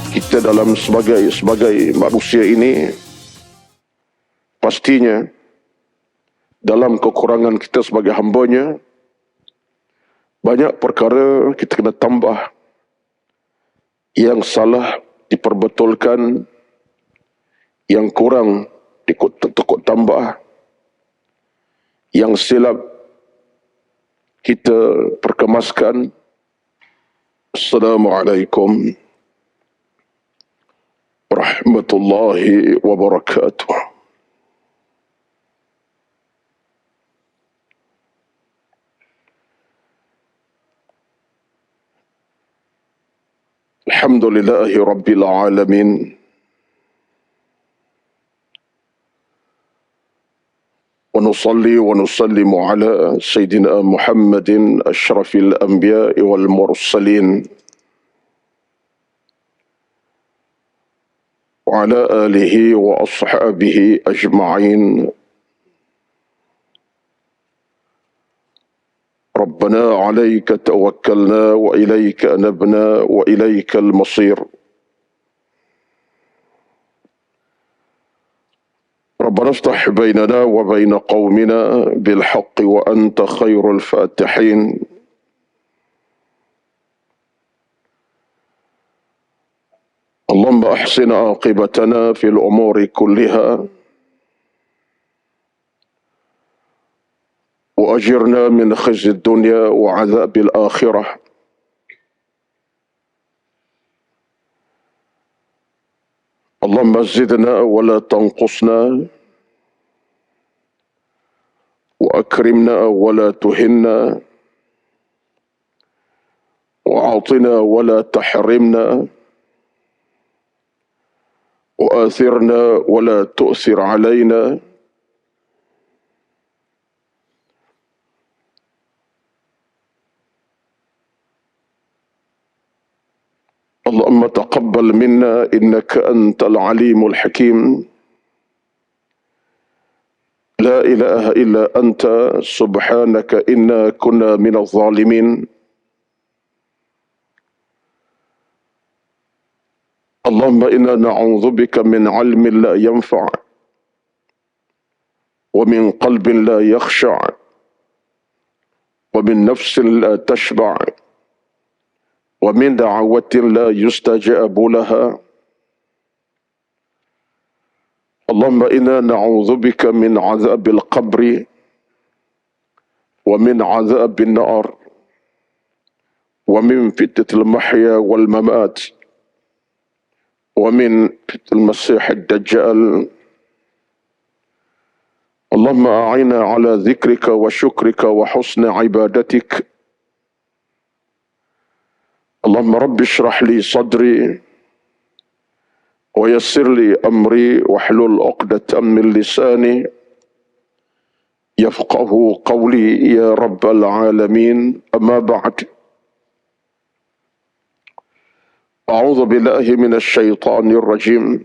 kita dalam sebagai manusia ini pastinya dalam kekurangan kita sebagai hambanya banyak perkara kita kena tambah, yang salah diperbetulkan, yang kurang dikut tambah, yang silap kita perkemaskan. Assalamualaikum warahmatullahi wabarakatuh. Alhamdulillahi rabbil alamin. ونصلي ونسلم على سيدنا محمد أشرف الأنبياء والمرسلين وعلى آله وأصحابه أجمعين. ربنا عليك توكلنا وإليك أنبنا وإليك المصير. ربنا افتح بيننا وبين قومنا بالحق وأنت خير الفاتحين. اللهم أحسن عاقبتنا في الأمور كلها وأجرنا من خزي الدنيا وعذاب الآخرة. اللهم زدنا ولا تنقصنا وأكرمنا ولا تهنا وأعطنا ولا تحرمنا وآثرنا ولا تؤثر علينا. اللهم تقبل منا إنك أنت العليم الحكيم. لا إله إلا أنت سبحانك إنا كنا من الظالمين. اللهم إنا نعوذ بك من علم لا ينفع ومن قلب لا يخشع ومن نفس لا تشبع ومن دعوة لا يستجاب لها. اللهم إنا نعوذ بك من عذاب القبر ومن عذاب النار ومن فتنة المحيا والممات ومن فتنة المسيح الدجال. اللهم أعنا على ذكرك وشكرك وحسن عبادتك. اللهم رب اشرح لي صدري ويسر لي أمري واحلل عقدة من لساني يفقه قولي يا رب العالمين. أما بعد، أعوذ بالله من الشيطان الرجيم.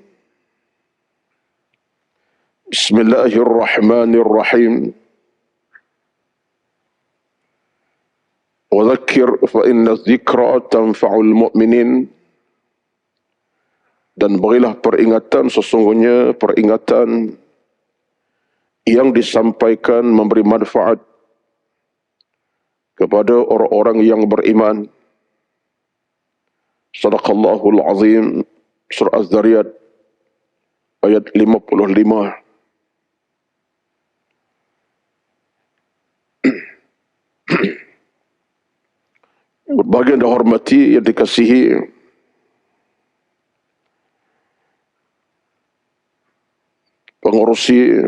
بسم الله الرحمن الرحيم. وذكر فإن الذكرى تنفع المؤمنين. Dan berilah peringatan, sesungguhnya peringatan yang disampaikan memberi manfaat kepada orang-orang yang beriman. Sadaqallahul Azim. Surah Az-Zariyat ayat 55. Berbahagia dan hormati yang dikasihi pengurusi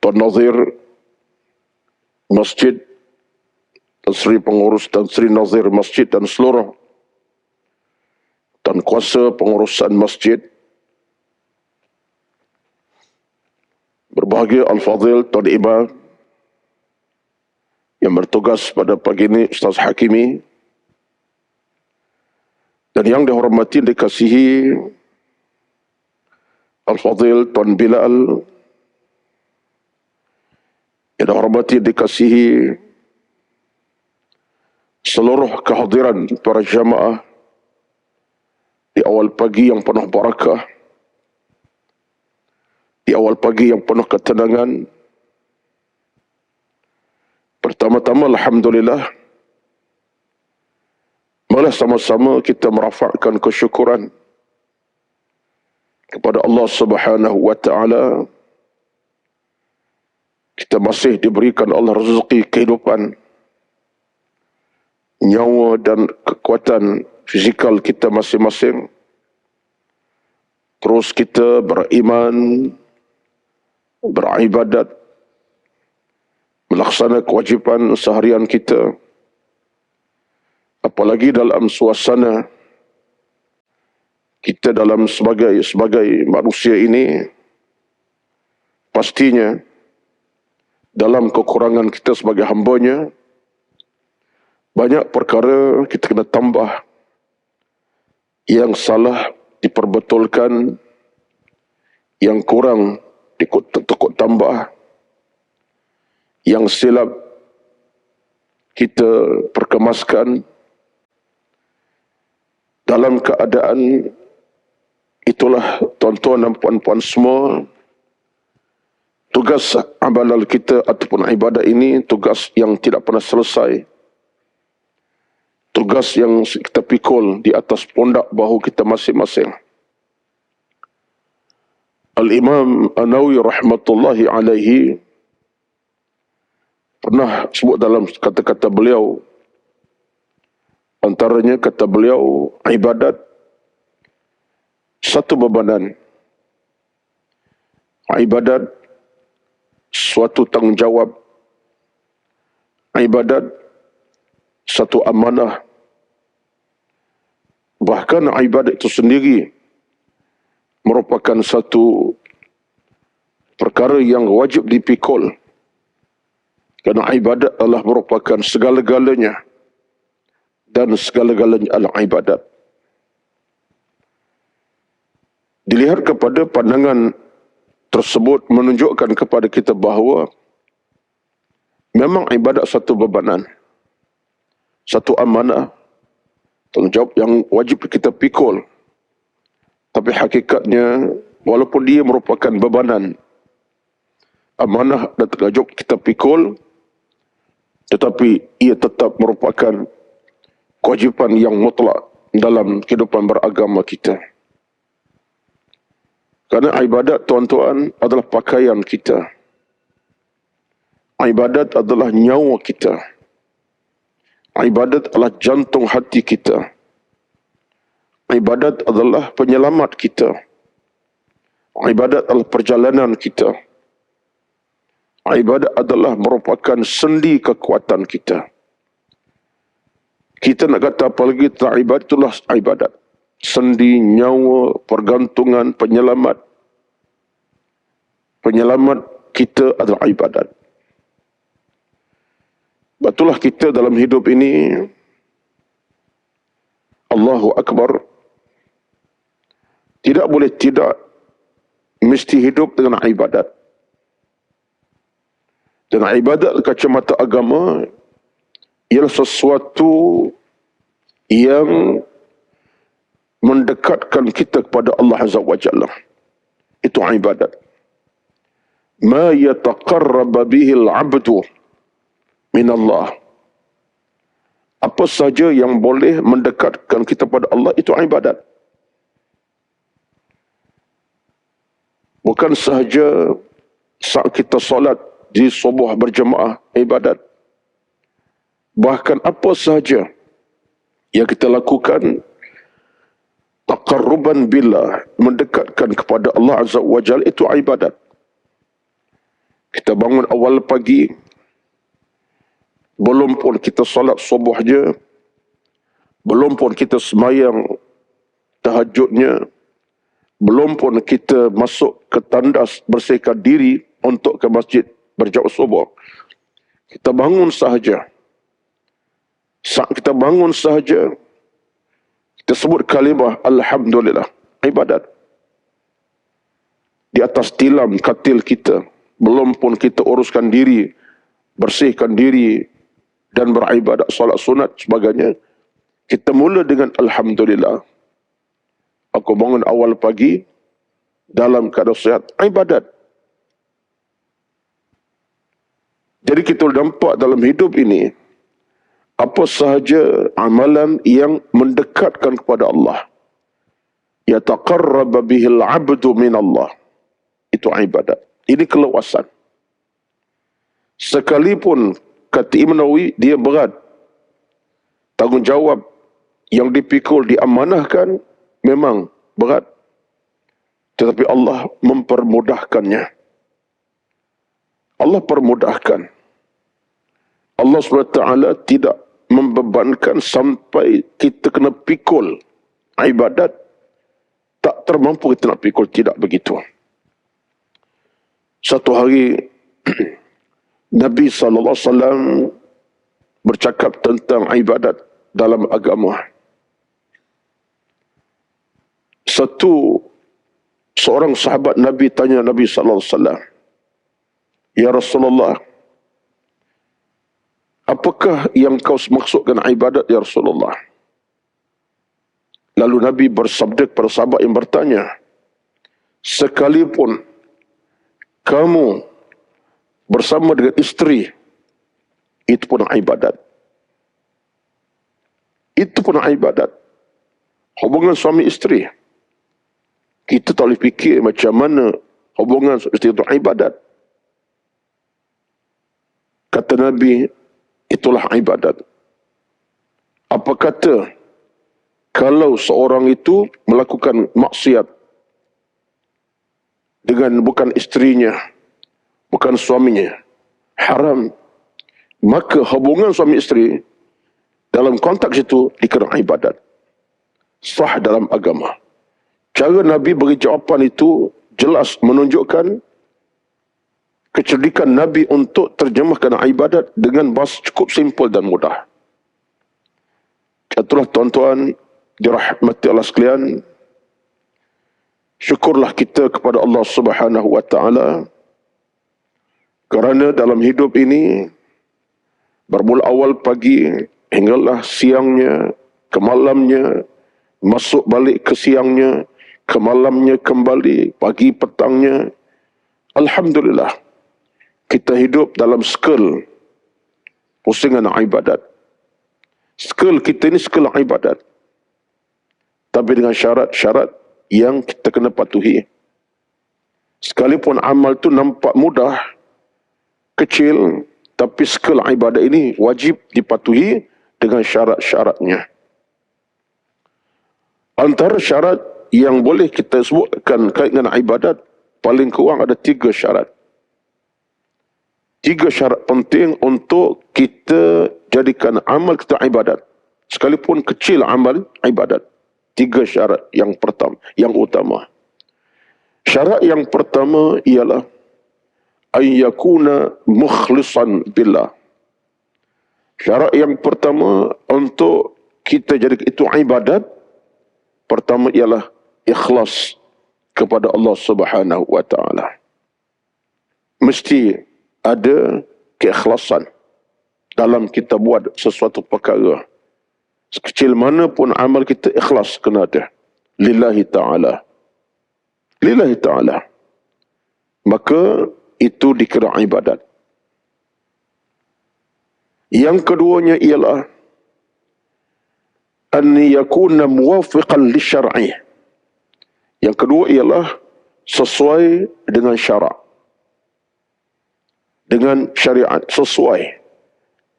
Tuan Nazir Masjid dan Sri Pengurus dan Sri Nazir Masjid dan seluruh dan kuasa pengurusan masjid. Berbahagia Al-Fadhil Tuan Imam yang bertugas pada pagi ini, Ustaz Hakimi, dan yang dihormati dikasihi Al-Fadhil Tuan Bilal, yang dihormati dikasihi seluruh kehadiran para jamaah di awal awal pagi yang penuh barakah, di awal pagi yang penuh ketenangan. Pertama-tama alhamdulillah, marilah sama-sama kita merafakkan kesyukuran kepada Allah Subhanahu wa taala. Kita masih diberikan Allah rezeki kehidupan, nyawa dan kekuatan fizikal kita masing-masing. Terus kita beriman, beribadat, melaksanakan kewajipan seharian kita. Apalagi dalam suasana kita sebagai manusia ini, pastinya dalam kekurangan kita sebagai hambanya, banyak perkara kita kena tambah. Yang salah diperbetulkan, yang kurang ditekuk tambah, yang silap kita perkemaskan. Dalam keadaan itulah, tuan-tuan dan puan-puan semua, tugas amalan kita ataupun ibadah ini tugas yang tidak pernah selesai. Tugas yang kita pikul di atas pundak bahu kita masing-masing. Al-Imam An-Nawawi rahmatullahi alaihi pernah sebut dalam kata-kata beliau, antaranya kata beliau, ibadat satu bebanan. Ibadat suatu tanggungjawab. Ibadat satu amanah. Bahkan ibadat itu sendiri merupakan satu perkara yang wajib dipikul. Kerana ibadat adalah merupakan segala-galanya. Dan segala-galanya adalah ibadat. Dilihat kepada pandangan tersebut menunjukkan kepada kita bahawa memang ibadat satu bebanan, satu amanah, tanggungjawab yang wajib kita pikul. Tapi hakikatnya, walaupun dia merupakan bebanan, amanah dan tanggungjawab kita pikul, tetapi ia tetap merupakan kewajipan yang mutlak dalam kehidupan beragama kita. Kerana ibadat, tuan-tuan, adalah pakaian kita. Ibadat adalah nyawa kita. Ibadat adalah jantung hati kita. Ibadat adalah penyelamat kita. Ibadat adalah perjalanan kita. Ibadat adalah merupakan sendi kekuatan kita. Kita nak kata apa lagi tentang ibadat, itulah ibadat. Sendi, nyawa, pergantungan, penyelamat. Penyelamat kita adalah ibadat. Betullah kita dalam hidup ini, Allahu Akbar, tidak boleh tidak mesti hidup dengan ibadat. Dan ibadat kacamata agama ialah sesuatu yang mendekatkan kita kepada Allah Azza wa Jalla. Itu ibadat. Ma yataqarraba bihi al-'abdu min Allah. Apa saja yang boleh mendekatkan kita kepada Allah, itu ibadat. Bukan sahaja saat kita solat di subuh berjemaah, ibadat. Bahkan apa sahaja yang kita lakukan taqarruban billah, mendekatkan kepada Allah Azza wa Jalla, itu ibadat. Kita bangun awal pagi, belum pun kita solat subuhnya, belum pun kita semayang tahajudnya, belum pun kita masuk ke tandas bersihkan diri untuk ke masjid berjamaah subuh. Kita bangun sahaja. Saat kita bangun sahaja, kita sebut kalimah Alhamdulillah, ibadat. Di atas tilam katil kita, belum pun kita uruskan diri, bersihkan diri, dan beribadat, solat sunat sebagainya. Kita mula dengan Alhamdulillah. aku bangun awal pagi dalam keadaan sehat, ibadat. Jadi kita nampak dalam hidup ini, apa sahaja amalan yang mendekatkan kepada Allah, yataqarraba bihil abdu min Allah, itu ibadat. Ini keluasan. Sekalipun kata Imam Nawawi, dia berat. Tanggungjawab yang dipikul, diamanahkan, memang berat. Tetapi Allah mempermudahkannya. Allah permudahkan. Allah SWT tidak membebankan sampai kita kena pikul ibadat. Tak termampu kita nak pikul, tidak begitu. Satu hari, Nabi SAW bercakap tentang ibadat dalam agama. Seorang sahabat Nabi tanya Nabi SAW, "Ya Rasulullah, apakah yang kau maksudkan ibadat, ya Rasulullah?" Lalu Nabi bersabda kepada sahabat yang bertanya, "Sekalipun kamu bersama dengan isteri, itu pun ibadat." Itu pun ibadat. Hubungan suami isteri. Kita tak boleh fikir macam mana hubungan suami isteri itu ibadat. Kata Nabi, itulah ibadat. Apa kata kalau seorang itu melakukan maksiat dengan bukan isterinya, bukan suaminya, haram, maka hubungan suami isteri dalam konteks itu dikira ibadat. Sah dalam agama. Cara Nabi beri jawapan itu jelas menunjukkan kecerdikan Nabi untuk terjemahkan ibadat dengan bahasa cukup simpel dan mudah. Itulah tuan-tuan, dirahmati Allah sekalian, syukurlah kita kepada Allah Subhanahu wa taala kerana dalam hidup ini bermula awal pagi hinggalah siangnya, ke malamnya, masuk balik ke siangnya, ke malamnya kembali, pagi petangnya. Alhamdulillah, kita hidup dalam skala pusingan ibadat. Skala kita ini skala ibadat. Tapi dengan syarat-syarat yang kita kena patuhi. Sekalipun amal itu nampak mudah, kecil, tapi skala ibadat ini wajib dipatuhi dengan syarat-syaratnya. Antara syarat yang boleh kita sebutkan kait dengan ibadat, paling kurang ada 3 syarat. 3 syarat penting untuk kita jadikan amal kita ibadat. Sekalipun kecil amal ibadat. 3 syarat yang pertama, yang utama. Syarat yang pertama ialah ayyakuna mukhlisan billah. Syarat yang pertama untuk kita jadikan itu ibadat, pertama ialah ikhlas kepada Allah Subhanahu wa taala. Mesti ada keikhlasan dalam kita buat sesuatu perkara. Sekecil mana pun amal kita, ikhlas kena ada. Lillahi ta'ala. Lillahi ta'ala. Maka itu dikira ibadat. Yang keduanya ialah an yakuna muwafiqan lisyar'i. Yang kedua ialah sesuai dengan syarak. Dengan syariat, sesuai.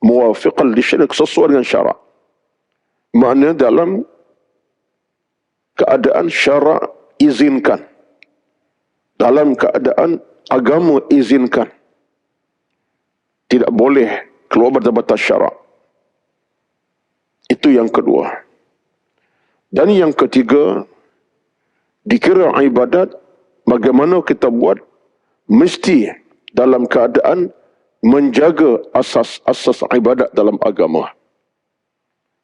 Muwafiqan lisyar'i, sesuai dengan syarak. Makna dalam keadaan syarak izinkan. Dalam keadaan agama izinkan. Tidak boleh keluar dari batas syarak. Itu yang kedua. Dan yang ketiga, dikira ibadat, bagaimana kita buat, mesti dalam keadaan menjaga asas-asas ibadat dalam agama.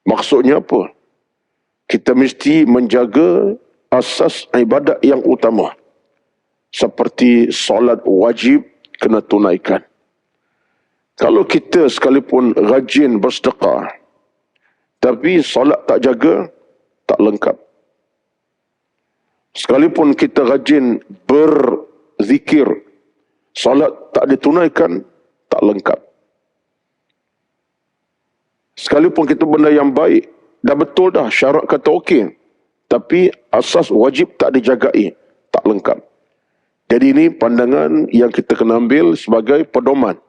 Maksudnya apa? Kita mesti menjaga asas ibadat yang utama. Seperti solat wajib kena tunaikan. Kalau kita sekalipun rajin bersedekah, tapi solat tak jaga, tak lengkap. Sekalipun kita rajin berzikir, salat tak ditunaikan, tak lengkap. Sekalipun kita benda yang baik, dah betul dah, syarat kata okey, tapi asas wajib tak dijagai, tak lengkap. Jadi ini pandangan yang kita kena ambil sebagai pedoman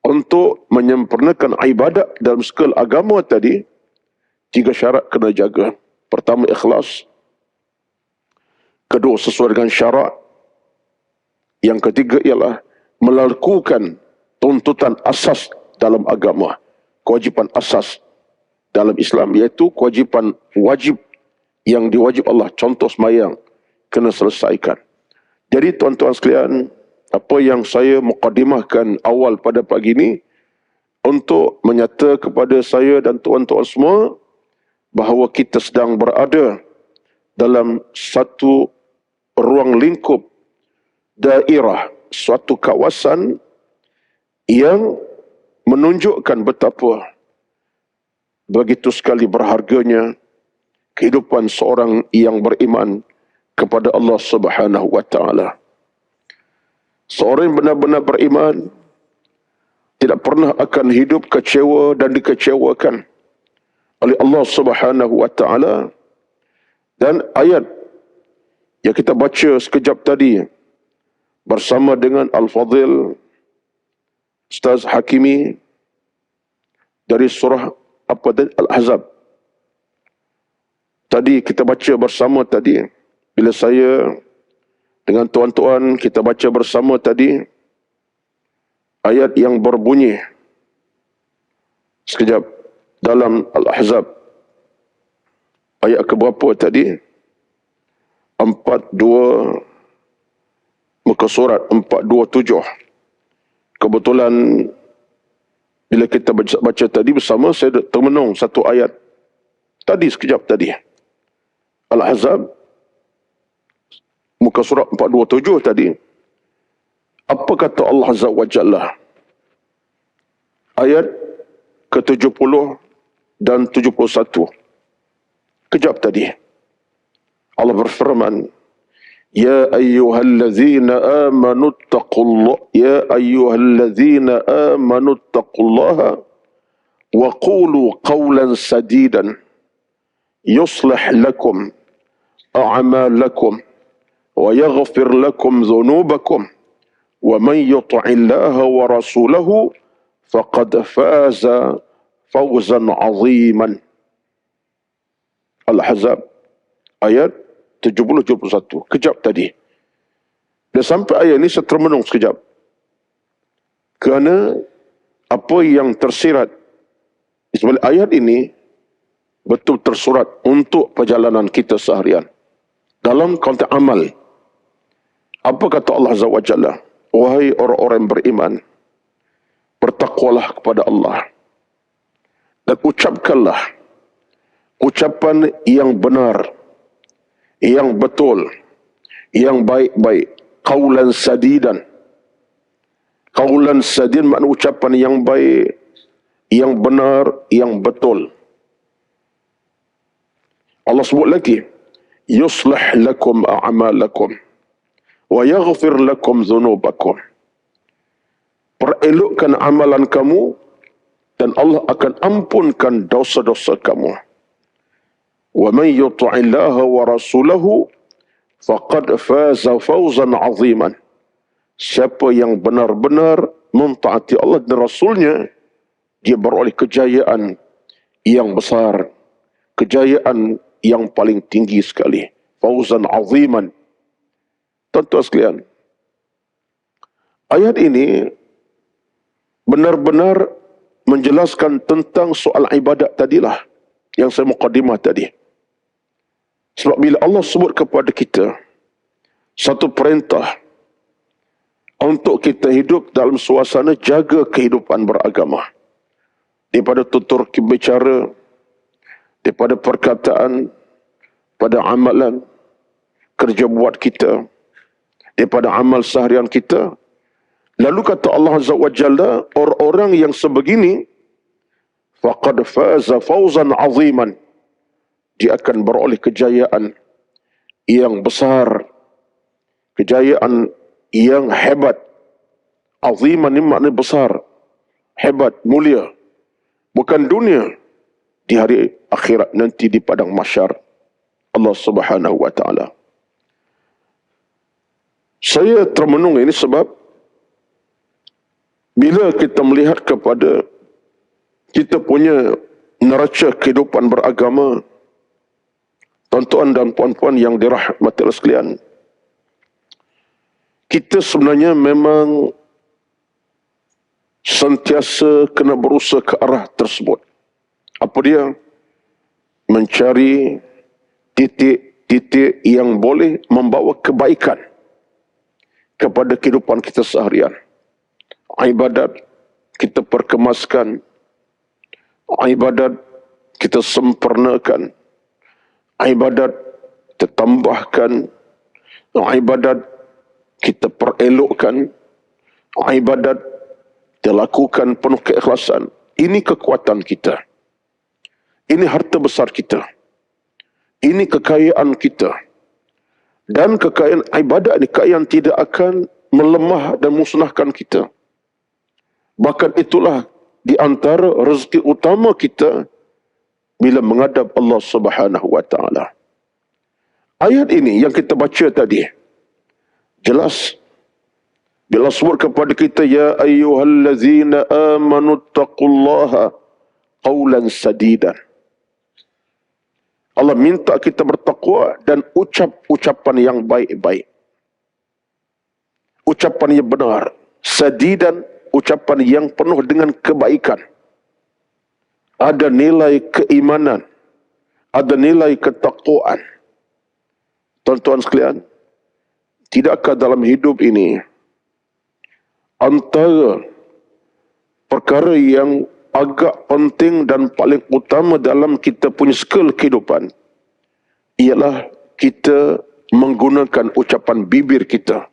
untuk menyempurnakan ibadat dalam segala agama tadi. 3 syarat kena jaga. Pertama, ikhlas. Kedua, sesuai dengan syarat. Yang ketiga ialah melakukan tuntutan asas dalam agama. Kewajipan asas dalam Islam, iaitu kewajipan wajib yang diwajib Allah. Contoh sembahyang kena selesaikan. Jadi tuan-tuan sekalian, apa yang saya mukadimahkan awal pada pagi ini untuk menyata kepada saya dan tuan-tuan semua bahawa kita sedang berada dalam satu ruang lingkup daerah, suatu kawasan yang menunjukkan betapa begitu sekali berharganya kehidupan seorang yang beriman kepada Allah Subhanahu wa taala. Seorang yang benar-benar beriman tidak pernah akan hidup kecewa dan dikecewakan oleh Allah Subhanahu wa taala. Dan ayat yang kita baca sekejap tadi bersama dengan Al-Fadhil Ustaz Hakimi dari surah Al-Ahzab. Tadi kita baca bersama tadi, bila saya dengan tuan-tuan kita baca bersama tadi ayat yang berbunyi sekejap dalam Al-Ahzab. Ayat keberapa tadi? 42, muka surat 427. Kebetulan bila kita baca tadi bersama, saya termenung satu ayat tadi sekejap tadi. Al-Ahzab, muka surat 427 tadi. Apa kata Allah Azza wa Jalla? Ayat ke-70 dan 71. Kejap tadi. Allah berfirman, Ya ayyuhallazina amanu attaqullah, Ya ayyuhallazina amanu attaqullaha wa qulu qawlan sadidan yuslih lakum a'malakum wa yaghfir lakum dhunubakum wa man yuti'illaha wa rasulahu faqad faza fawzan 'aziman. Al-Ahzab ayat 70-71. Kejap tadi. Dan sampai ayat ini saya termenung sekejap. Kerana apa yang tersirat di sebalik ayat ini betul tersurat untuk perjalanan kita seharian. Dalam konteks amal. Apa kata Allah Azza wa Jalla? Wahai orang-orang yang beriman, bertakwalah kepada Allah. Dan ucapkanlah ucapan yang benar, yang betul, yang baik-baik. Qaulan sadidan. Qaulan sadid makna ucapan yang baik, yang benar, yang betul. Allah sebut lagi, yuslih lakum a'malakum wa yaghfir lakum dhunubakum. Perelokkan amalan kamu dan Allah akan ampunkan dosa-dosa kamu. Wa man yuti'illaha wa rasulahu faqad faza fawzan 'aziman. Siapa yang benar-benar mentaati Allah dan Rasulnya, dia beroleh kejayaan yang besar, kejayaan yang paling tinggi sekali. Fawzan 'aziman. Tuan-tuan sekalian, ayat ini benar-benar menjelaskan tentang soal ibadat tadilah yang saya mukadimah tadi. Sebab bila Allah sebut kepada kita satu perintah untuk kita hidup dalam suasana jaga kehidupan beragama, daripada tutur bicara, daripada perkataan, pada amalan, kerja buat kita, daripada amal seharian kita. Lalu kata Allah Azza wa Jalla, orang-orang yang sebegini faqad faza fawzan 'aziman, dia akan beroleh kejayaan yang besar, kejayaan yang hebat. Aziman ini maknanya besar, hebat, mulia. Bukan dunia, di hari akhirat nanti di padang mahsyar Allah Subhanahu wa taala. Saya termenung ini sebab bila kita melihat kepada kita punya neraca kehidupan beragama, tuan-tuan dan puan-puan yang dirahmati Allah sekalian, kita sebenarnya memang sentiasa kena berusaha ke arah tersebut. Apa dia? Mencari titik-titik yang boleh membawa kebaikan kepada kehidupan kita seharian. Ibadat kita perkemaskan, ibadat kita sempurnakan, ibadat kita tambahkan, ibadat kita perelokkan, ibadat kita lakukan penuh keikhlasan. Ini kekuatan kita. Ini harta besar kita. Ini kekayaan kita. Dan kekayaan ibadat ini kekayaan tidak akan melemah dan musnahkan kita. Bahkan itulah di antara rezeki utama kita bila menghadap Allah Subhanahu wa taala. Ayat ini yang kita baca tadi jelas bila sebut kepada kita, ya ayyuhallazina amanu taqullaha qawlan sadidan. Allah minta kita bertakwa dan ucapan yang baik-baik. Ucapan yang benar. Sadidan, ucapan yang penuh dengan kebaikan. Ada nilai keimanan. Ada nilai ketakwaan. Tuan-tuan sekalian, tidakkah dalam hidup ini antara perkara yang agak penting dan paling utama dalam kita punya skill kehidupan ialah kita menggunakan ucapan bibir kita,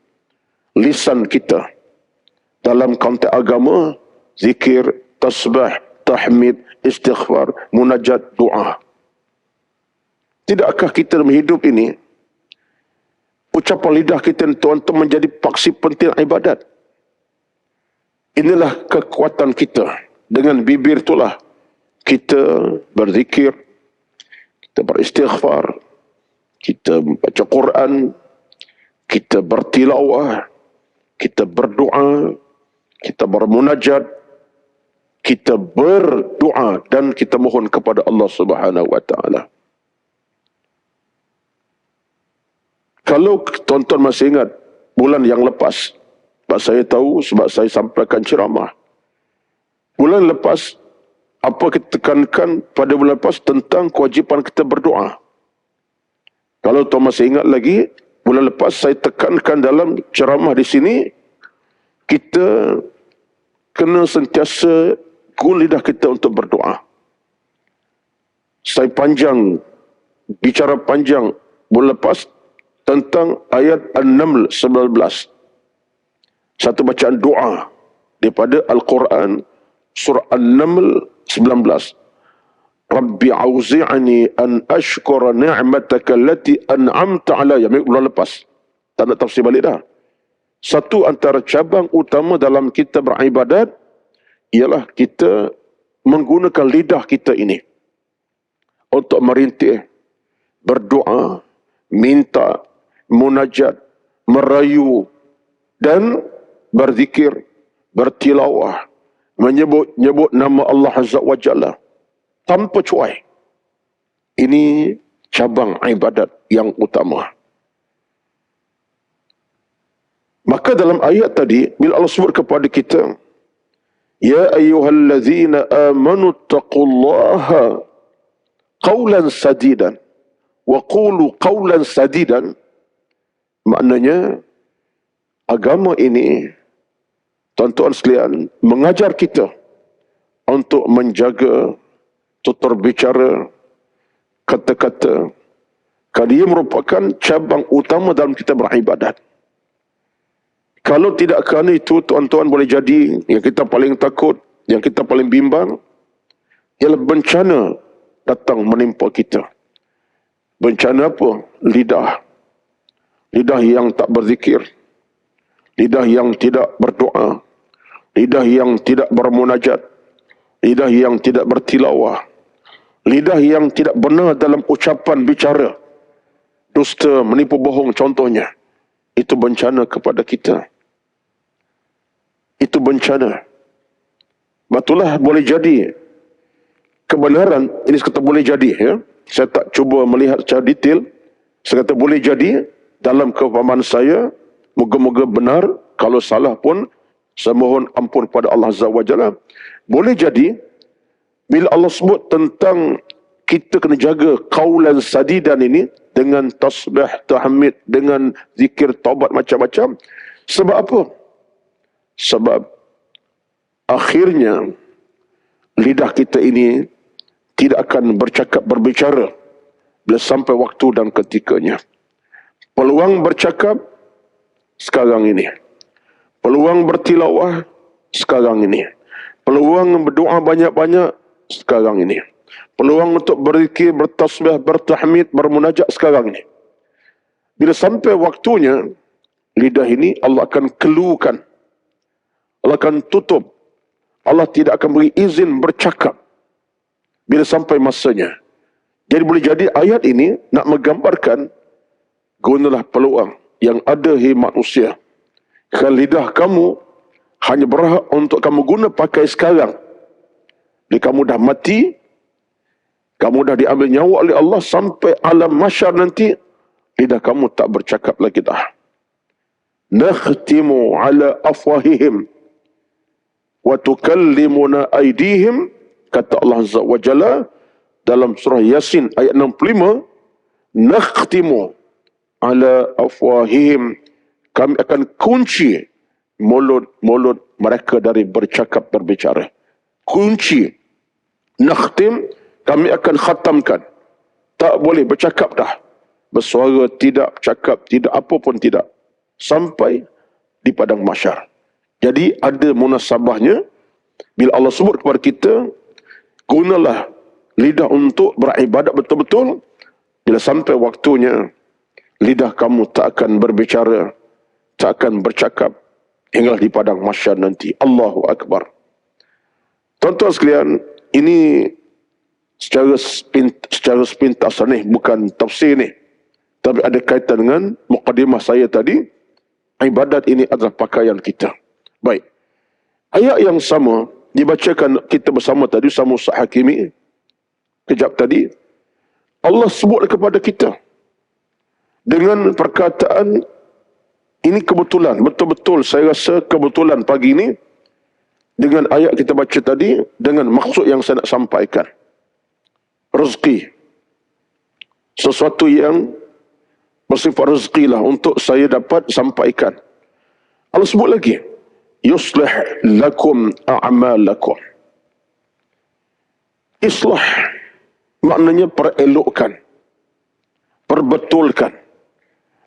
lisan kita dalam konteks agama, zikir, tasbih, tahmid, istighfar, munajat, doa. Tidakkah kita dalam hidup ini ucapan lidah kita tuan-tuan menjadi paksi penting ibadat? Inilah kekuatan kita. Dengan bibir itulah kita berzikir, kita beristighfar, kita baca Quran, kita bertilawah, kita berdoa, kita bermunajat, kita berdoa dan kita mohon kepada Allah Subhanahu wa taala. Kalau tuan-tuan masih ingat bulan yang lepas, sebab saya tahu, sebab saya sampaikan ceramah. Bulan lepas, apa kita tekankan pada bulan lepas tentang kewajipan kita berdoa. Kalau tuan masih ingat lagi, bulan lepas saya tekankan dalam ceramah di sini, kita kena sentiasa guna lidah kita untuk berdoa. Saya bicara panjang bulan lepas tentang ayat An-Naml 19. Satu bacaan doa daripada Al-Quran, surah An-Naml 19. Rabbi auzi'ani an ashkura ni'mataka allati an'amta alayya. Bulan lepas. Tak nak tafsir balik dah. Satu antara cabang utama dalam kita beribadat ialah kita menggunakan lidah kita ini untuk merintih, berdoa, minta, munajat, merayu dan berzikir, bertilawah, menyebut nama Allah Azza wa Jalla tanpa cuai. Ini cabang ibadat yang utama. Maka dalam ayat tadi, bila Allah sebut kepada kita, ya ayyuhallazina amanu taqullaha qawlan sadidan wa qulu qawlan sadidan, maknanya agama ini, tuan-tuan sekalian, mengajar kita untuk menjaga tutur bicara, kata-kata. Kerana ia merupakan cabang utama dalam kita beribadat. Kalau tidak kerana itu, tuan-tuan, boleh jadi yang kita paling takut, yang kita paling bimbang, ialah bencana datang menimpa kita. Bencana apa? Lidah. lidah yang tak berzikir, lidah yang tidak berdoa, lidah yang tidak bermunajat, lidah yang tidak bertilawah, lidah yang tidak benar dalam ucapan bicara, dusta, menipu bohong contohnya. Itu bencana kepada kita. Itu bencana. Batulah boleh jadi kebenaran, ini kata boleh jadi, ya. Saya tak cuba melihat secara detail. Saya kata boleh jadi dalam kefahaman saya, moga-moga benar. Kalau salah pun saya mohon ampun pada Allah Azza wa Jalla. Boleh jadi bila Allah sebut tentang kita kena jaga qaulan sadidan ini dengan tasbih, tahmid, dengan zikir, taubat macam-macam. Sebab apa? Sebab akhirnya lidah kita ini tidak akan berbicara bila sampai waktu dan ketikanya. Peluang bercakap sekarang ini. Peluang bertilawah sekarang ini. Peluang berdoa banyak-banyak sekarang ini. Peluang untuk berzikir, bertasbih, bertahmid, bermunajat sekarang ini. Bila sampai waktunya, lidah ini Allah akan keluarkan. Allah akan tutup. Allah tidak akan beri izin bercakap bila sampai masanya. Jadi boleh jadi ayat ini nak menggambarkan, gunalah peluang yang ada di manusia. Kalau lidah kamu hanya berhak untuk kamu guna pakai sekarang. Bila kamu dah mati, kamu dah diambil nyawa oleh Allah, sampai alam mahsyar nanti, lidah kamu tak bercakap lagi dah. Nakhtimu ala afwahihim wa tukallimuna aydihim, kata Allah Azza wa Jalla dalam surah Yasin ayat 65, nakhtimu ala afwahihim, kami akan kunci mulut-mulut mereka dari bercakap berbicara. Kunci, nakhtim, kami akan khatamkan. Tak boleh bercakap dah. Bersuara tidak, cakap tidak, apa pun tidak. Sampai di padang mahsyar. Jadi ada munasabahnya bila Allah sebut kepada kita, gunalah lidah untuk beribadat betul-betul. Bila sampai waktunya, lidah kamu tak akan berbicara, tak akan bercakap hingga di padang mahsyar nanti. Allahu Akbar. Tuan-tuan sekalian, ini secara sepintas ni, bukan tafsir ni, tapi ada kaitan dengan mukadimah saya tadi. Ibadat ini adalah pakaian kita. Baik. Ayat yang sama dibacakan kita bersama tadi, sama Ustaz Hakimi kejap tadi. Allah sebut kepada kita dengan perkataan, ini kebetulan, betul-betul saya rasa kebetulan pagi ini dengan ayat kita baca tadi, dengan maksud yang saya nak sampaikan. Rezeki, sesuatu yang bersifat rezeki lah untuk saya dapat sampaikan. Allah sebut lagi, yuslih lakum a'malakum. Islah maknanya perelokkan, perbetulkan.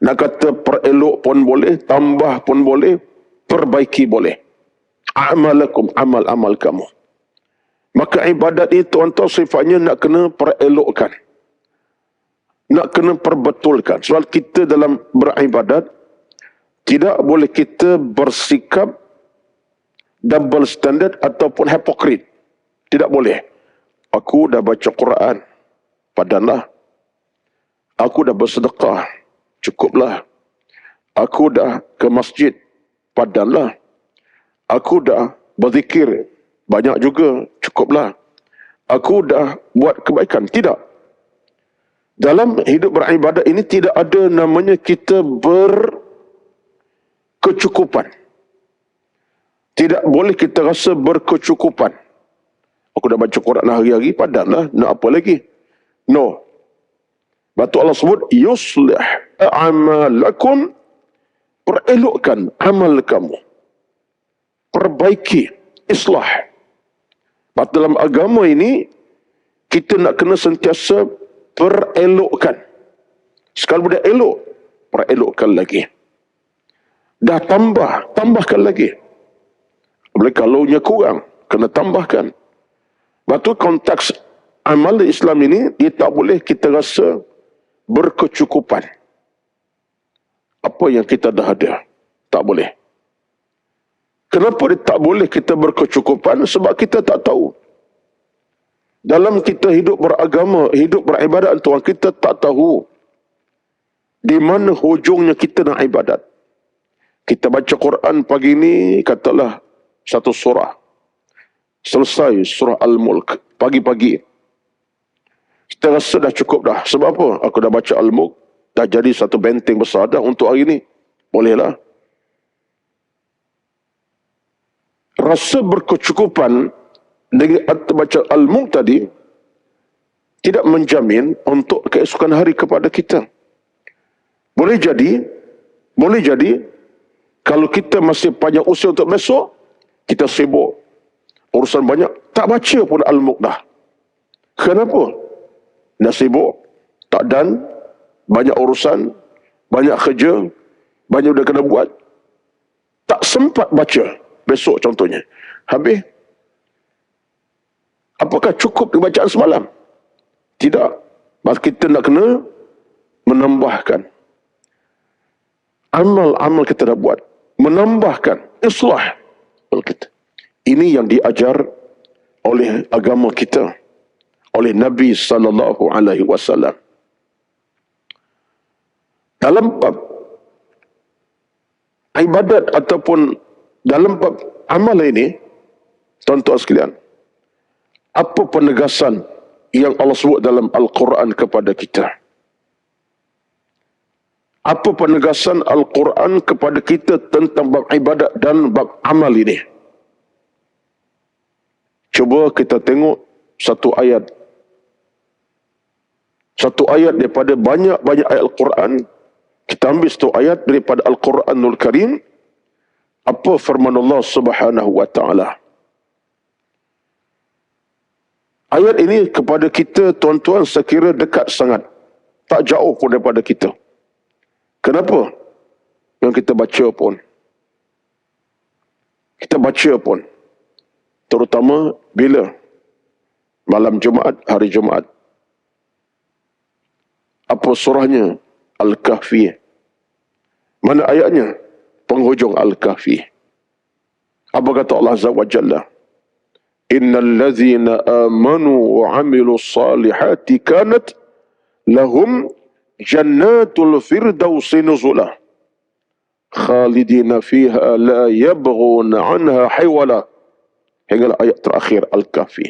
Nak kata perelok pun boleh, tambah pun boleh, perbaiki boleh. A'malakum, amal-amal kamu. Maka ibadat ini tuan-tuan sifatnya nak kena perelokkan, nak kena perbetulkan. Sebab kita dalam beribadat tidak boleh kita bersikap double standard ataupun hipokrit. Tidak boleh. Aku dah baca Quran, padanlah. Aku dah bersedekah, cukuplah. Aku dah ke masjid, padanlah. Aku dah berzikir, banyak juga, cukuplah. Aku dah buat kebaikan. Tidak. Dalam hidup beribadat ini tidak ada namanya kita berkecukupan. Tidak boleh kita rasa berkecukupan. Aku dah baca Quran hari-hari, padanlah, nak apa lagi? No. Batu Allah sebut, yuslih a'malakum, perelokkan amal kamu. Perbaiki, islah. Batu dalam agama ini, kita nak kena sentiasa perelokkan. Sekali dah elok, perelokkan lagi. Dah tambahkan lagi. Boleh kalaunya kurang, kena tambahkan. Batu konteks amal Islam ini, dia tak boleh kita rasa berkecukupan. apa yang kita dah ada. Tak boleh. Kenapa tak boleh kita berkecukupan? Sebab kita tak tahu. Dalam kita hidup beragama, hidup beribadat, Tuhan, kita tak tahu di mana hujungnya kita nak ibadat. Kita baca Quran pagi ni, katalah satu surah. Selesai surah Al-Mulk pagi-pagi. Kita rasa dah cukup dah. Sebab apa? Aku dah baca Al-Mulk, dah jadi satu benteng besar dah untuk hari ni. Bolehlah. Rasa berkecukupan dengan baca Al-Mulk tadi tidak menjamin untuk keesokan hari kepada kita. Boleh jadi kalau kita masih panjang usia untuk besok, kita sibuk, urusan banyak, tak baca pun Al-Mulk dah. Kenapa? Dah sibuk, tak dan, banyak urusan, banyak kerja, banyak dah kena buat, tak sempat baca besok contohnya. Habis, apakah cukup dengan bacaan semalam? Tidak. Maka kita nak kena menambahkan. Amal-amal kita dah buat. Menambahkan. Islah. Ini yang diajar oleh agama kita. Oleh Nabi SAW. Dalam bab ibadat ataupun dalam bab amal ini, tuan-tuan sekalian, apa penegasan yang Allah sebut dalam Al-Quran kepada kita? Apa penegasan Al-Quran kepada kita tentang bab ibadat dan bab amal ini? Cuba kita tengok satu ayat. Satu ayat daripada banyak-banyak ayat Al-Quran. Kita ambil satu ayat daripada Al-Quranul Karim. Apa firman Allah Subhanahu wa ta'ala? Ayat ini kepada kita, tuan-tuan, sekira dekat sangat. Tak jauh pun daripada kita. Kenapa? Yang kita baca pun. Kita baca pun. Terutama bila? Malam Jumaat, hari Jumaat. Apa surahnya? Al-Kahfi. Mana ayatnya? Penghujung Al-Kahfi. Apa kata Allah Azza wa Jalla? Innal ladzina amanu wa 'amilus salihati kanat lahum jannatul firdausi nuzula khalidina fiha la yabghuna 'anha hiwala, hingga ayat terakhir Al-Kahfi.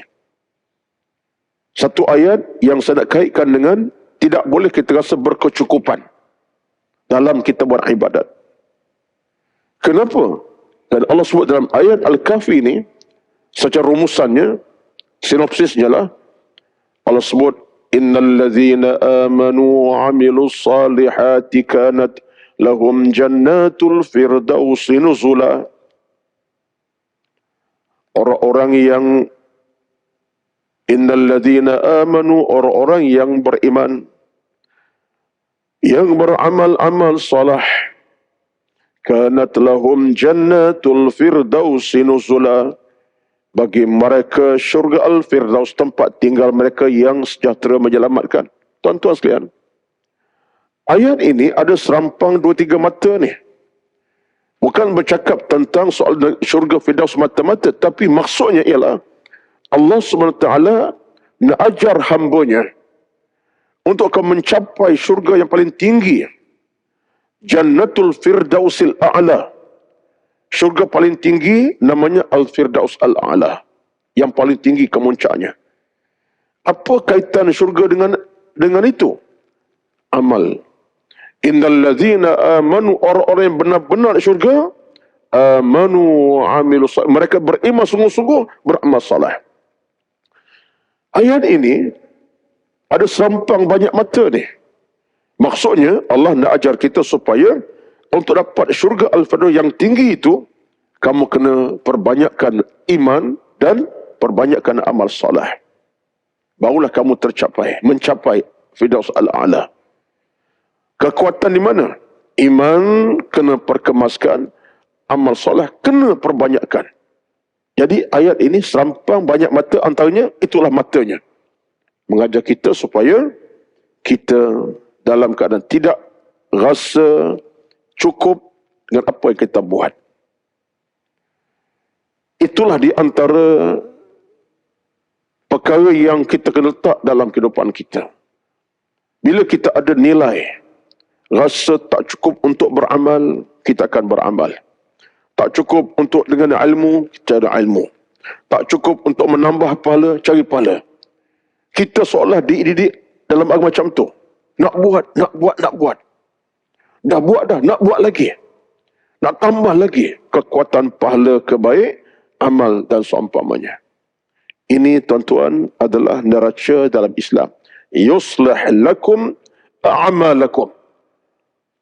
Satu ayat yang saya nak kaitkan dengan tidak boleh kita rasa berkecukupan dalam kita beribadat. Kenapa? Dan Allah sebut dalam ayat Al-Kahfi ini, secara rumusannya, sinopsisnya lah, Allah sebut, Innal ladzina amanu wa 'amilus salihati kanat lahum jannatul firdausi nuzula. Orang-orang yang innal ladzina amanu, orang-orang yang beriman, yang beramal-amal salah, kanat lahum jannatul firdausi nuzula. Bagi mereka syurga Al-Firdaus, tempat tinggal mereka yang sejahtera menyelamatkan. Tuan-tuan sekalian, ayat ini ada serampang 2-3 mata ni. Bukan bercakap tentang soal syurga Firdaus mata-mata, tapi maksudnya ialah Allah SWT nak ajar hambanya untuk akan mencapai syurga yang paling tinggi, Jannatul Firdausil A'la. Syurga paling tinggi namanya Al-Firdaus Al-A'la, yang paling tinggi kemuncaknya. Apa kaitan syurga dengan itu? Amal. Innal ladzina amanu, orang-orang yang benar-benar syurga, amanu amilu salih, mereka beriman sungguh-sungguh, beramal salih. Ayat ini ada serampang banyak mata ni. Maksudnya Allah nak ajar kita supaya untuk dapat syurga Al-Firdaus yang tinggi itu, kamu kena perbanyakkan iman dan perbanyakkan amal salah. Barulah kamu mencapai Firdaus Al-A'la. Kekuatan di mana? Iman kena perkemaskan, amal salah kena perbanyakkan. Jadi ayat ini serampang banyak mata, antaranya itulah matanya. Mengajar kita supaya kita dalam keadaan tidak rasa cukup dengan apa yang kita buat. Itulah di antara perkara yang kita kena letak dalam kehidupan kita. Bila kita ada nilai, rasa tak cukup untuk beramal, kita akan beramal. Tak cukup untuk dengan ilmu, kita ada ilmu. Tak cukup untuk menambah pahala, cari pahala. Kita seolah dididik dalam agama macam tu. Nak buat, nak buat, nak buat. Dah buat dah, nak buat lagi. Nak tambah lagi kekuatan pahala kebaik, amal dan seumpamanya. Ini tuan-tuan adalah neraca dalam Islam. Yuslih lakum a'malakum.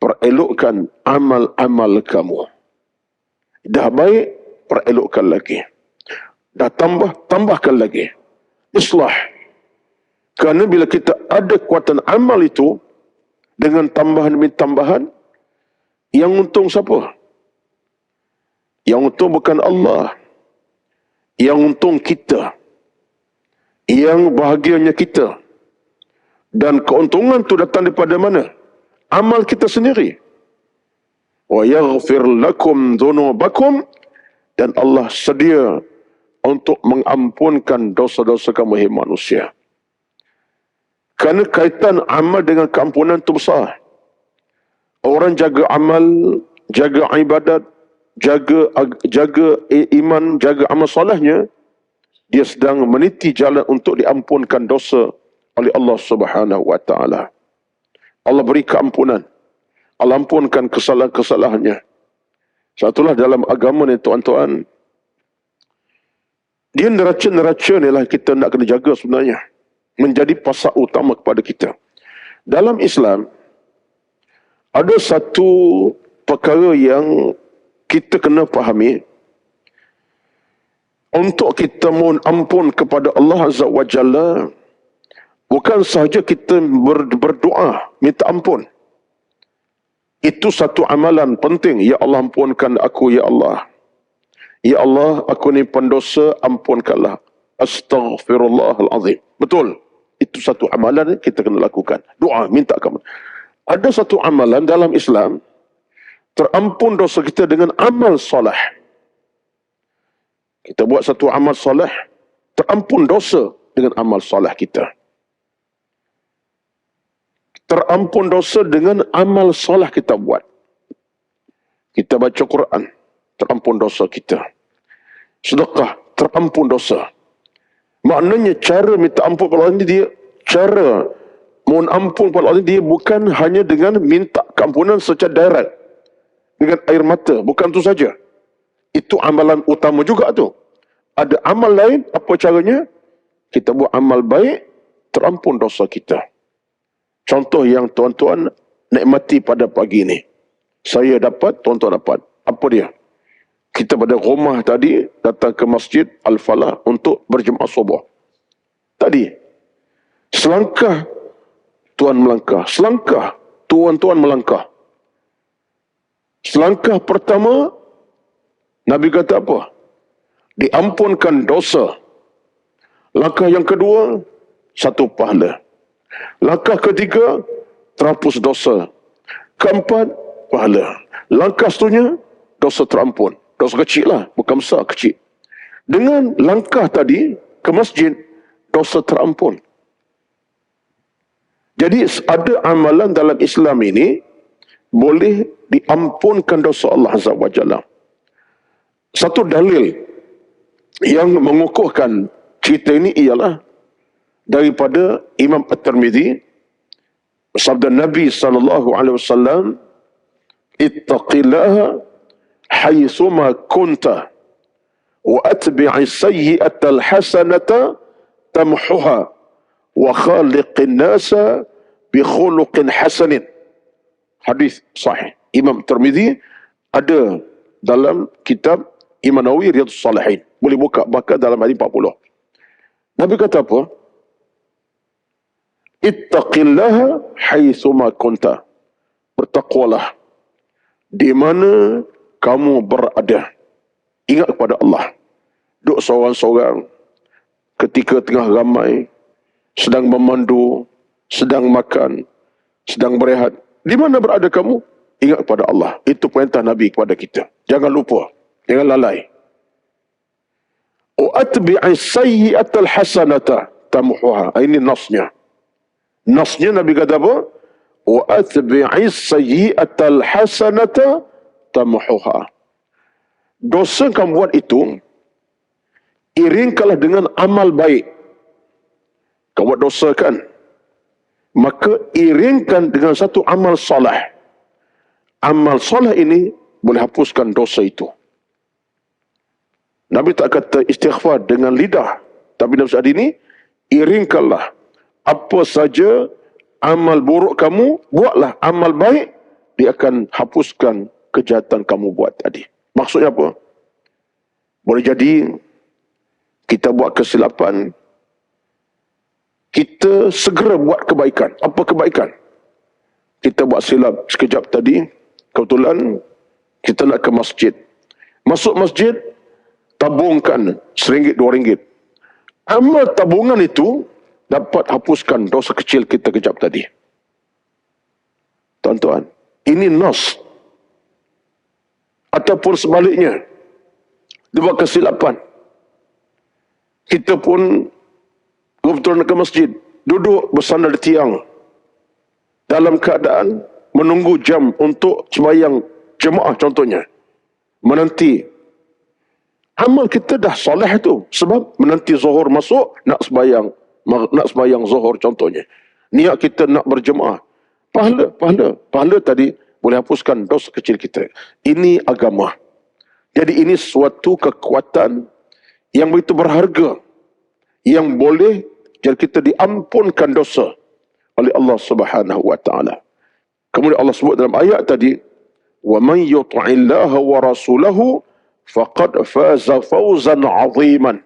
Perelokkan amal-amal kamu. Dah baik, perelokkan lagi. Dah tambahkan lagi. Islah. Kerana bila kita ada kekuatan amal itu, dengan tambahan demi tambahan, yang untung siapa? Yang untung bukan Allah. Yang untung kita. Yang bahagianya kita. Dan keuntungan itu datang daripada mana? Amal kita sendiri. Wa yaghfir lakum dhunubakum, dan Allah sedia untuk mengampunkan dosa-dosa kamu, hai manusia. Kerana kaitan amal dengan keampunan itu besar. Orang jaga amal, jaga ibadat, jaga iman, jaga amal solehnya, dia sedang meniti jalan untuk diampunkan dosa oleh Allah Subhanahu wa taala. Allah beri keampunan. Allah ampunkan kesalahan-kesalahannya. Satulah dalam agama ni tuan-tuan, dia neraca-neraca ni lah kita nak kena jaga sebenarnya. Menjadi pasal utama kepada kita. Dalam Islam, ada satu perkara yang kita kena fahami. Untuk kita mohon ampun kepada Allah Azza wa Jalla, bukan sahaja kita berdoa, minta ampun. Itu satu amalan penting. Ya Allah, ampunkan aku, ya Allah. Ya Allah, aku ni pendosa, ampunkanlah. Astaghfirullahalazim. Betul. Itu satu amalan kita kena lakukan. Doa, minta kamu. Ada satu amalan dalam Islam, terampun dosa kita dengan amal soleh. Kita buat satu amal soleh, terampun dosa dengan amal soleh kita. Terampun dosa dengan amal soleh kita buat. Kita baca Quran, terampun dosa kita. Sedekah, terampun dosa. Maknanya cara minta ampun kepada Allah ini, dia cara mohon ampun kepada Allah ini, dia bukan hanya dengan minta keampunan secara direct dengan air mata, bukan itu saja. Itu amalan utama juga tu. Ada amal lain, apa caranya? Kita buat amal baik, terampun dosa kita. Contoh yang tuan-tuan nikmati pada pagi ini. Saya dapat, tuan-tuan dapat. Apa dia? Kita pada rumah tadi, datang ke Masjid Al-Falah untuk berjemaah subuh. Tadi, selangkah tuan melangkah. Selangkah tuan-tuan melangkah. Selangkah pertama, Nabi kata apa? Diampunkan dosa. Langkah yang kedua, satu pahala. Langkah ketiga, terhapus dosa. Keempat, pahala. Langkah seterusnya, dosa terampun. Dosa kecil lah, bukan besar, kecil. Dengan langkah tadi ke masjid, dosa terampun. Jadi ada amalan dalam Islam ini, boleh diampunkan dosa Allah Azza wa Jalla. Satu dalil yang mengukuhkan cerita ini ialah daripada Imam At-Tirmidzi, sabda Nabi SAW, ittaqillaha haitsuma kunta wa atbi'i sayyi'ata al-hasanata tamhuha wa khaliqin nasa bi khuluqin hasanin. Hadis sahih. Imam Tirmidzi ada dalam kitab Imam Nawawi Riyadhus Shalihin. Boleh buka baca dalam hadis 40. Nabi kata apa? Ittaqillaha haitsuma kunta. Bertakwalah di mana kamu berada. Ingat kepada Allah. Duduk seorang-seorang ketika tengah ramai, sedang memandu, sedang makan, sedang berehat. Di mana berada kamu? Ingat kepada Allah. Itu perintah Nabi kepada kita. Jangan lupa. Jangan lalai. وَأَتْبِعِ السَّيِّئَةَ الْحَسَنَةَ تَمْحُهَا. Ini nasnya. Nasnya Nabi kata apa? وَأَتْبِعِ السَّيِّئَةَ الْحَسَنَةَ تَمْحُهَا. Dosa kamu buat itu, iringkanlah dengan amal baik. Kau buat dosa kan? Maka iringkan dengan satu amal soleh. Amal soleh ini boleh hapuskan dosa itu. Nabi tak kata istighfar dengan lidah. Tapi dalam saat ini, iringkanlah. Apa saja amal buruk kamu, buatlah amal baik. Dia akan hapuskan kejahatan kamu buat tadi. Maksudnya apa? Boleh jadi, kita buat kesilapan, kita segera buat kebaikan. Apa kebaikan? Kita buat silap sekejap tadi, kebetulan kita nak ke masjid. Masuk masjid, tabungkan RM1, RM2. Amal tabungan itu dapat hapuskan dosa kecil kita kejap tadi. Tuan-tuan, ini nas. Ataupun sebaliknya, dia buat kesilapan. Kita pun kebetulan ke masjid, duduk bersandar di tiang dalam keadaan menunggu jam untuk sembahyang jemaah contohnya. Menanti. Amal kita dah soleh tu. Sebab menanti zuhur masuk, nak sembahyang zuhur contohnya. Niat kita nak berjemaah. Pahala tadi boleh hapuskan dosa kecil kita. Ini agama. Jadi ini suatu kekuatan yang begitu berharga. Yang boleh jadi kita diampunkan dosa oleh Allah Subhanahu wa taala. Kemudian Allah sebut dalam ayat tadi, "Wa man yuti'illaha wa rasulahu faqad faza fawzan 'aziman."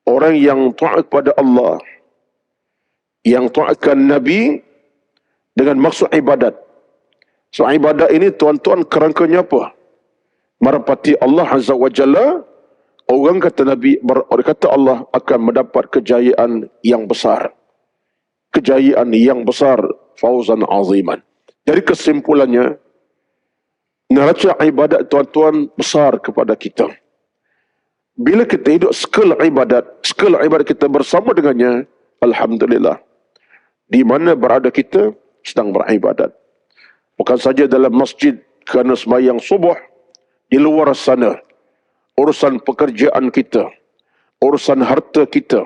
Orang yang taat kepada Allah, yang taatkan Nabi dengan maksud ibadat. So ibadat ini tuan-tuan kerangkanya apa? Merapati Allah Azza wa Jalla. Orang kata Nabi, berkata Allah akan mendapat kejayaan yang besar. Kejayaan yang besar, fauzan aziman. Jadi kesimpulannya, neraca ibadat tuan-tuan besar kepada kita. Bila kita hidup skala ibadat kita bersama dengannya, alhamdulillah. Di mana berada kita sedang beribadat. Bukan saja dalam masjid kerana sembahyang subuh, di luar sana, urusan pekerjaan kita, urusan harta kita,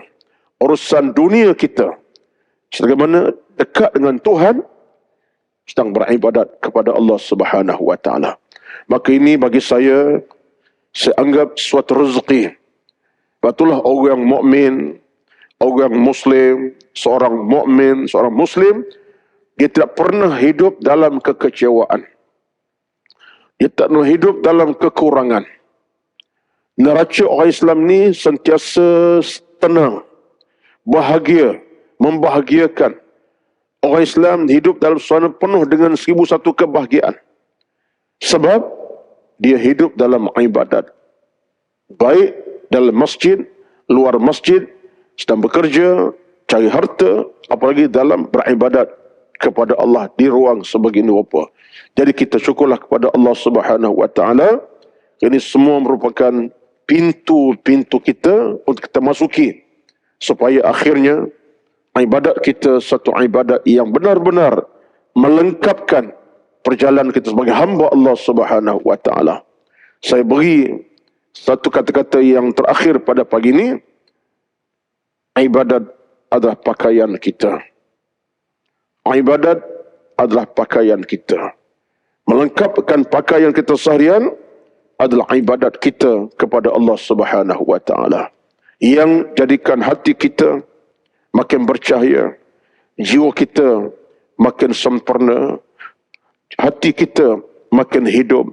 urusan dunia kita, sebagaimana dekat dengan Tuhan, sedang beribadat kepada Allah Subhanahu wa taala. Maka ini bagi saya anggap suatu rezeki. Itulah orang mukmin, orang muslim, seorang mukmin, seorang muslim, dia tidak pernah hidup dalam kekecewaan. Dia tak pernah hidup dalam kekurangan. Neraca orang Islam ni sentiasa tenang, bahagia, membahagiakan. Orang Islam hidup dalam suasana penuh dengan 1001 kebahagiaan. Sebab dia hidup dalam ibadat. Baik dalam masjid, luar masjid, sedang bekerja, cari harta, apalagi dalam beribadat kepada Allah di ruang sebegini rupa. Jadi kita syukurlah kepada Allah Subhanahu wa taala. Ini semua merupakan pintu-pintu kita untuk kita masuki supaya akhirnya ibadat kita satu ibadat yang benar-benar melengkapkan perjalanan kita sebagai hamba Allah Subhanahu wa taala. Saya beri satu kata-kata yang terakhir pada pagi ini. Ibadat adalah pakaian kita. Ibadat adalah pakaian kita. Melengkapkan pakaian kita seharian adalah ibadat kita kepada Allah Subhanahu wa taala. Yang jadikan hati kita makin bercahaya, jiwa kita makin sempurna, hati kita makin hidup,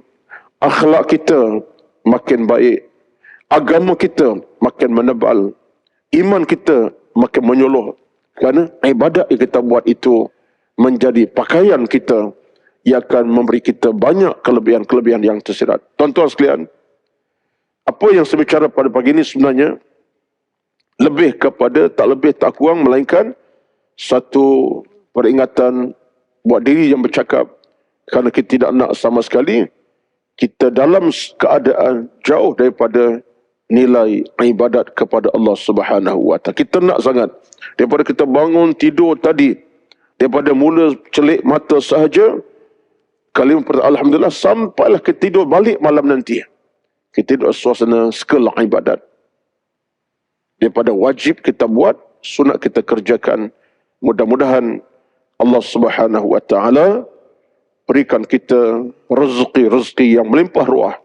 akhlak kita makin baik, agama kita makin menebal, iman kita makin menyuluh. Kerana ibadat yang kita buat itu menjadi pakaian kita yang akan memberi kita banyak kelebihan-kelebihan yang tersirat. Tuan-tuan sekalian, apa yang saya bicara pada pagi ini sebenarnya lebih kepada, tak lebih tak kurang, melainkan satu peringatan buat diri yang bercakap Kerana kita tidak nak sama sekali kita dalam keadaan jauh daripada nilai ibadat kepada Allah Subhanahu wa taala. Kita nak sangat daripada kita bangun tidur tadi, daripada mula celik mata sahaja, kalimah alhamdulillah, sampailah kita tidur balik malam nanti, kita tidur suasana skala ibadat. Daripada wajib kita buat, sunat kita kerjakan. Mudah-mudahan Allah Subhanahu wa taala berikan kita rezeki yang melimpah ruah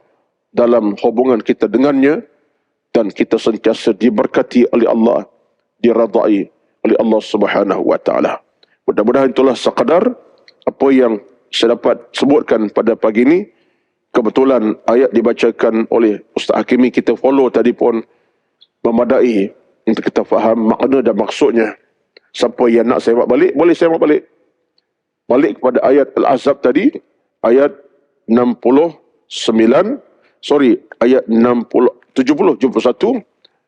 dalam hubungan kita dengannya, dan kita sentiasa diberkati oleh Allah, diradai oleh Allah Subhanahu wa taala. Mudah-mudahan itulah sekadar apa yang saya dapat sebutkan pada pagi ini. Kebetulan ayat dibacakan oleh Ustaz Hakimi, kita follow tadi pun memadai untuk kita faham makna dan maksudnya. Siapa yang nak semak balik, boleh semak balik. Balik kepada ayat Al-Ahzab tadi, ayat 69, ayat 71,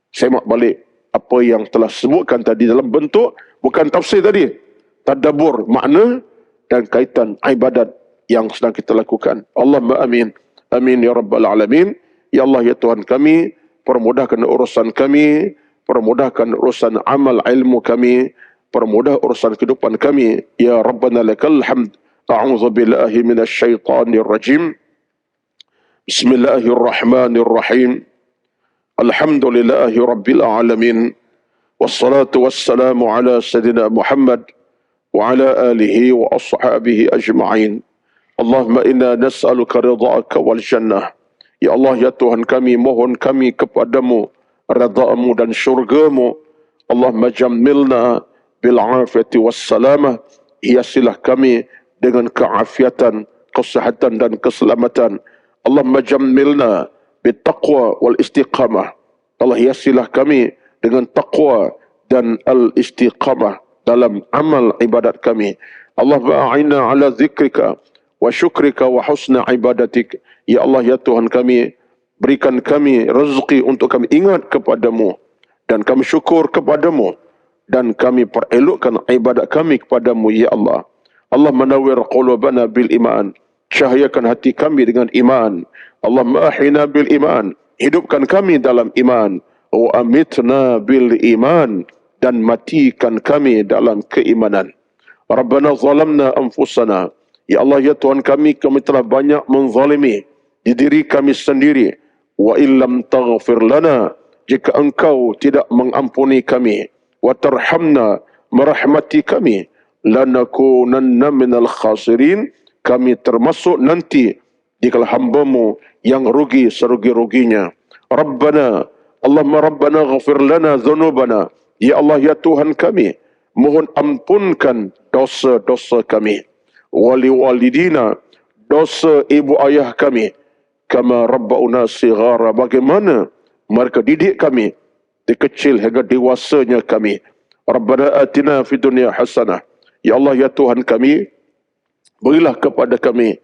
semak balik apa yang telah sebutkan tadi dalam bentuk, bukan tafsir tadi, tadabbur makna dan kaitan ibadat yang sedang kita lakukan. Allahumma amin. Amin ya rabbal alamin. Ya Allah ya Tuhan kami, permudahkan urusan kami, permudahkan urusan amal ilmu kami, permudah urusan kehidupan kami. Ya Rabbana lakal hamd. A'udzu billahi minasy syaithanir rajim. Bismillahirrahmanirrahim. Alhamdulillahi rabbil alamin. Wassalatu wassalamu ala sayyidina Muhammad wa ala alihi wa ashabihi ajma'in. Allahumma inna nas'aluka ridha'aka wal jannah. Ya Allah ya Tuhan kami, mohon kami kepadamu redha-Mu dan syurga-Mu. Allahumma jammilna bil afiyati wassalamah, hiasilah kami dengan keafiatan, kesehatan dan keselamatan. Allahumma jammilna bit taqwa wal istiqamah. Allah hiasilah kami dengan taqwa dan al istiqamah dalam amal ibadat kami. Allahumma a'inna ala zikrika wa syukrika wa husna ibadatik. Ya Allah ya Tuhan kami, berikan kami rezeki untuk kami ingat kepadamu dan kami syukur kepadamu, dan kami perelokkan ibadat kami kepadamu ya Allah. Allah menawwir qulubana bil iman, cahayakan hati kami dengan iman. Allah mahina bil iman, hidupkan kami dalam iman. Wa amitna bil iman, dan matikan kami dalam keimanan. Rabbana zalamna anfusana. Ya Allah ya Tuhan kami telah banyak menzalimi di diri kami sendiri. Wa illam taghfir lana, jika engkau tidak mengampuni kami, wa tarhamna, merahmati kami, lanakunanna minal khasirin, kami termasuk nanti di kalangan hamba-Mu yang rugi serugi-ruginya. Rabbana, Allahumma Rabbana ghafir lana dhunubana. Ya Allah ya Tuhan kami, mohon ampunkan dosa-dosa kami. Wali walidina, dosa ibu ayah kami. Kama rabba'una sighara, bagaimana mereka didik kami dari kecil hingga dewasanya kami. Rabbana atina fid dunya hasanah. Ya Allah ya Tuhan kami, berilah kepada kami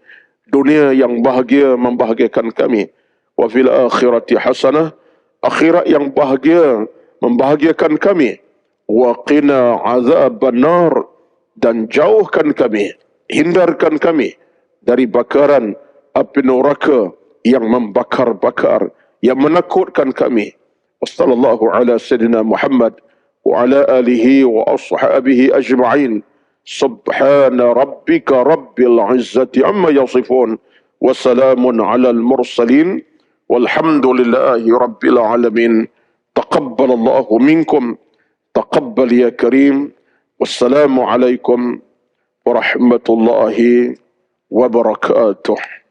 dunia yang bahagia, membahagiakan kami. Wa fil akhirati hasanah, akhirat yang bahagia, membahagiakan kami. Wa qina azaban nar, dan jauhkan kami, hindarkan kami dari bakaran api neraka yang membakar-bakar, yang menakutkan kami. Wassallallahu ala sayyidina Muhammad wa ala alihi wa ashabihi ajma'in. Subhana rabbika rabbil izzati amma yasifun. Wassalamun ala al-mursalin. Walhamdulillahi rabbil alamin. Taqabbalallahu minkum. Taqabbal ya karim. Wassalamu alaikum warahmatullahi wabarakatuh.